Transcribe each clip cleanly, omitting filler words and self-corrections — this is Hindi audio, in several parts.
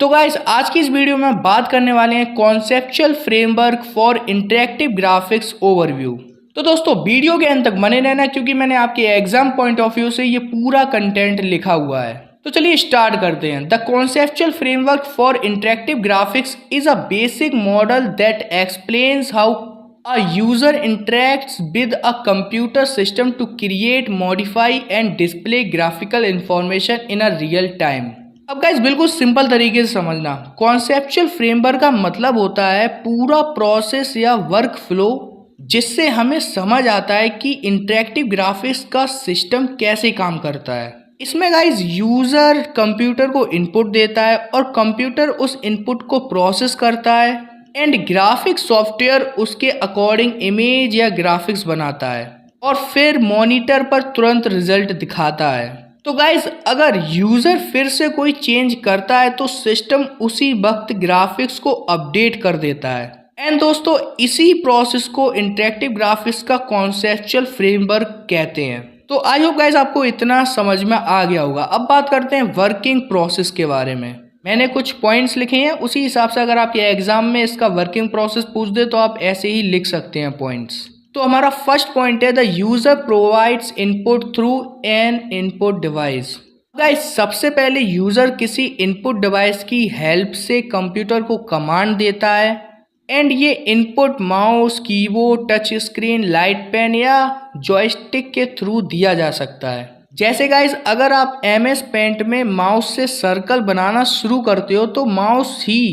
तो गाइस आज की इस वीडियो में बात करने वाले हैं conceptual framework for interactive graphics overview. तो दोस्तों वीडियो के अंत तक बने रहना क्योंकि मैंने आपके एग्जाम पॉइंट ऑफ व्यू से ये पूरा कंटेंट लिखा हुआ है। तो चलिए स्टार्ट करते हैं। The conceptual framework for interactive graphics is a basic model that explains how a user interacts with a computer system to create, modify and display graphical information in a real time। अब गाइस बिल्कुल सिंपल तरीके से समझना, कॉन्सेप्चुअल फ्रेमवर्क का मतलब होता है पूरा प्रोसेस या वर्क फ्लो जिससे हमें समझ आता है कि इंटरेक्टिव ग्राफिक्स का सिस्टम कैसे काम करता है। इसमें गाइस यूजर कंप्यूटर को इनपुट देता है और कंप्यूटर उस इनपुट को प्रोसेस करता है एंड ग्राफिक सॉफ्टवेयर उसके अकॉर्डिंग इमेज या ग्राफिक्स बनाता है और फिर मॉनिटर पर तुरंत रिजल्ट दिखाता है। तो गाइस अगर यूजर फिर से कोई चेंज करता है तो सिस्टम उसी वक्त ग्राफिक्स को अपडेट कर देता है। एंड दोस्तों इसी प्रोसेस को इंटरेक्टिव ग्राफिक्स का कॉन्सेप्चुअल फ्रेमवर्क कहते हैं। तो आई होप गाइस आपको इतना समझ में आ गया होगा। अब बात करते हैं वर्किंग प्रोसेस के बारे में। मैंने कुछ पॉइंट्स लिखे हैं, उसी हिसाब से अगर आपके एग्जाम में इसका वर्किंग प्रोसेस पूछ दे तो आप ऐसे ही लिख सकते हैं पॉइंट्स। तो हमारा फर्स्ट पॉइंट है the user provides input through an input device. Guys सबसे पहले यूजर किसी इनपुट डिवाइस की हेल्प से कंप्यूटर को कमांड देता है एंड ये input mouse, keyboard, touch screen, light pen या जॉयस्टिक के थ्रू दिया जा सकता है। जैसे गाइज अगर आप MS पेंट में माउस से सर्कल बनाना शुरू करते हो तो माउस ही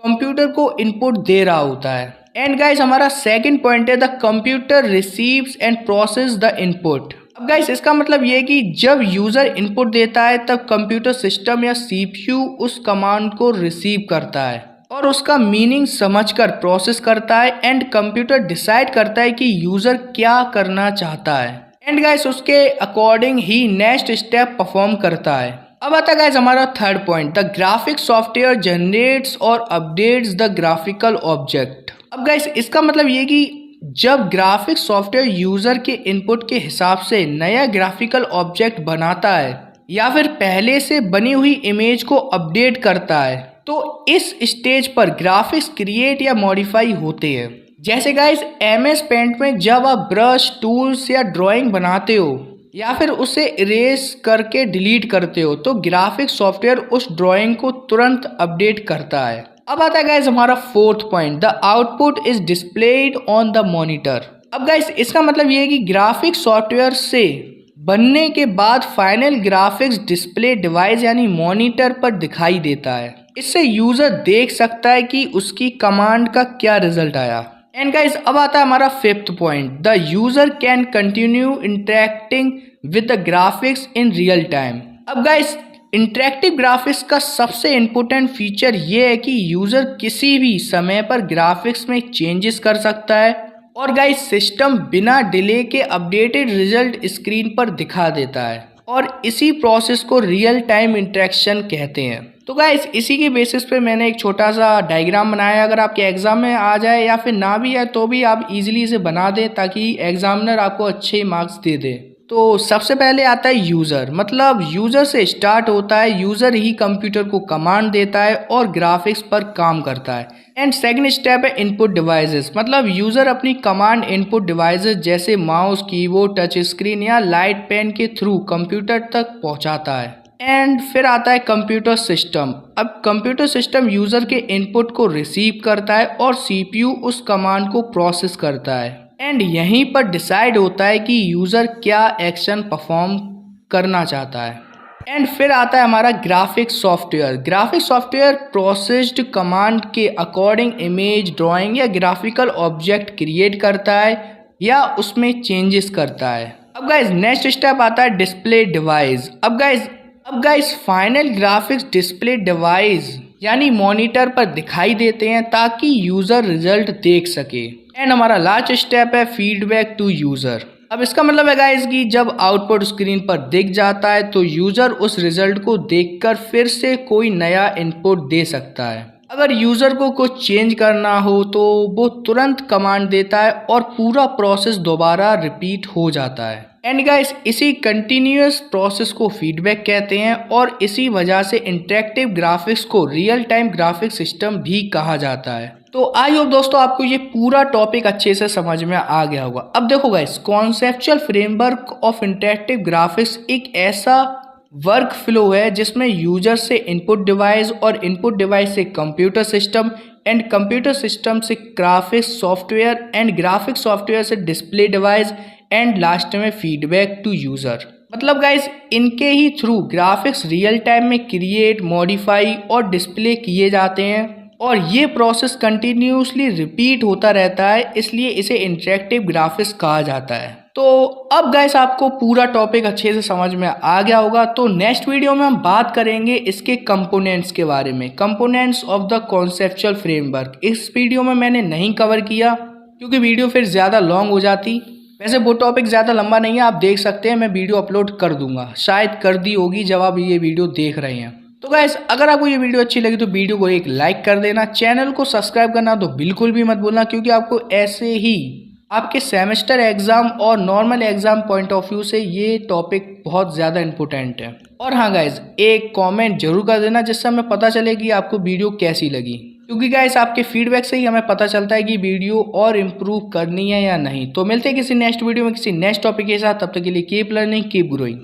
कंप्यूटर को इनपुट दे रहा होता है। एंड गाइज हमारा सेकंड पॉइंट है the computer receives and process the input. अब गाइज इसका मतलब ये है कि जब यूजर इनपुट देता है तब कंप्यूटर सिस्टम या CPU उस कमांड को रिसीव करता है और उसका मीनिंग समझकर प्रोसेस करता है एंड कंप्यूटर डिसाइड करता है कि यूजर क्या करना चाहता है एंड गाइस उसके अकॉर्डिंग ही नेक्स्ट स्टेप परफॉर्म करता है। अब आता है गाइस हमारा third point the graphic software generates और अपडेट्स द ग्राफिकल ऑब्जेक्ट। अब गाइस इसका मतलब ये कि जब ग्राफिक सॉफ्टवेयर यूजर के इनपुट के हिसाब से नया ग्राफिकल ऑब्जेक्ट बनाता है या फिर पहले से बनी हुई इमेज को अपडेट करता है तो इस स्टेज पर ग्राफिक्स क्रिएट या मॉडिफाई होते हैं। जैसे गाइस MS पेंट में जब आप ब्रश, टूल्स या ड्राइंग बनाते हो या फिर उसे इरेज करके डिलीट करते हो तो ग्राफिक सॉफ्टवेयर उस ड्राइंग को तुरंत अपडेट करता है। अब आता है गाइस हमारा fourth point the output is displayed on the monitor. अब गाइस इसका मतलब ये है कि ग्राफिक सॉफ्टवेयर से बनने के बाद फाइनल ग्राफिक्स डिस्प्ले डिवाइस यानी मॉनिटर पर दिखाई देता है। इससे यूजर देख सकता है कि उसकी कमांड का क्या रिजल्ट आया। एंड गाइस अब आता है हमारा fifth point the user can continue interacting with the graphics in real time. अब गाइस इंटरेक्टिव ग्राफिक्स का सबसे इम्पोर्टेंट फीचर ये है कि यूजर किसी भी समय पर ग्राफिक्स में चेंजेस कर सकता है और गाइस सिस्टम बिना डिले के अपडेटेड रिजल्ट स्क्रीन पर दिखा देता है और इसी प्रोसेस को रियल टाइम इंटरेक्शन कहते हैं। तो गाइस इसी के बेसिस पे मैंने एक छोटा सा डायग्राम बनाया। अगर आपके एग्जाम में आ जाए या फिर ना भी आए तो भी आप इजीली इसे बना दें ताकि एग्जामिनर आपको अच्छे मार्क्स दे दे। तो सबसे पहले आता है यूज़र, मतलब यूज़र से स्टार्ट होता है। यूज़र ही कंप्यूटर को कमांड देता है और ग्राफिक्स पर काम करता है। एंड सेकंड स्टेप है इनपुट डिवाइसेस, मतलब यूज़र अपनी कमांड इनपुट डिवाइसेस जैसे माउस, कीबोर्ड, टच स्क्रीन या लाइट पेन के थ्रू कंप्यूटर तक पहुंचाता है। एंड फिर आता है कंप्यूटर सिस्टम। अब कंप्यूटर सिस्टम यूज़र के इनपुट को रिसीव करता है और CPU उस कमांड को प्रोसेस करता है एंड यहीं पर डिसाइड होता है कि यूज़र क्या एक्शन परफॉर्म करना चाहता है। एंड फिर आता है हमारा graphic software. Graphic software processed command के अकॉर्डिंग इमेज, ड्राइंग या ग्राफिकल ऑब्जेक्ट क्रिएट करता है या उसमें चेंजेस करता है। अब गाइज नेक्स्ट स्टेप आता है डिस्प्ले डिवाइस। अब guys final graphics display device यानी मॉनिटर पर दिखाई देते हैं ताकि यूज़र रिजल्ट देख सके। एंड हमारा लास्ट स्टेप है फीडबैक टू यूज़र। अब इसका मतलब है गाइस कि जब आउटपुट स्क्रीन पर दिख जाता है तो यूज़र उस रिजल्ट को देखकर फिर से कोई नया इनपुट दे सकता है। अगर यूज़र को कुछ चेंज करना हो तो वो तुरंत कमांड देता है और पूरा प्रोसेस दोबारा रिपीट हो जाता है। एंड गाइस इसी कंटिन्यूअस प्रोसेस को फीडबैक कहते हैं और इसी वजह से इंटरेक्टिव ग्राफिक्स को रियल टाइम ग्राफिक सिस्टम भी कहा जाता है। तो आई होप दोस्तों आपको ये पूरा टॉपिक अच्छे से समझ में आ गया होगा। अब देखो guys, conceptual framework of interactive graphics एक ऐसा वर्क फ्लो है जिसमें यूजर से इनपुट डिवाइस और इनपुट डिवाइस से computer system and computer system से graphics software and graphic software से डिस्प्ले डिवाइस एंड लास्ट में फीडबैक टू यूजर। मतलब गाइस इनके ही थ्रू ग्राफिक्स रियल टाइम में क्रिएट, मॉडिफाई और डिस्प्ले किए जाते हैं और ये प्रोसेस कंटिन्यूसली रिपीट होता रहता है, इसलिए इसे इंटरेक्टिव ग्राफिक्स कहा जाता है। तो अब गाइस आपको पूरा टॉपिक अच्छे से समझ में आ गया होगा। तो नेक्स्ट वीडियो में हम बात करेंगे इसके कंपोनेंट्स के बारे में, components of the conceptual framework. इस वीडियो में मैंने नहीं कवर किया क्योंकि वीडियो फिर ज़्यादा लॉन्ग हो जाती। वैसे वो टॉपिक ज़्यादा लंबा नहीं है, आप देख सकते हैं, मैं वीडियो अपलोड कर दूंगा, शायद कर दी होगी जब आप ये वीडियो देख रहे हैं। तो गाइस अगर आपको ये वीडियो अच्छी लगी तो वीडियो को एक लाइक कर देना, चैनल को सब्सक्राइब करना तो बिल्कुल भी मत भूलना, क्योंकि आपको ऐसे ही आपके सेमेस्टर एग्जाम और normal exam point of view से ये टॉपिक बहुत ज़्यादा इंपॉर्टेंट है। और हाँ गाइस एक कमेंट जरूर कर देना जिससे हमें पता चले कि आपको वीडियो कैसी लगी, क्योंकि गाइस आपके फीडबैक से ही हमें पता चलता है कि वीडियो और इम्प्रूव करनी है या नहीं। तो मिलते हैं किसी नेक्स्ट वीडियो में किसी नेक्स्ट टॉपिक के साथ, तब तक के लिए कीप लर्निंग कीप ग्रोइंग।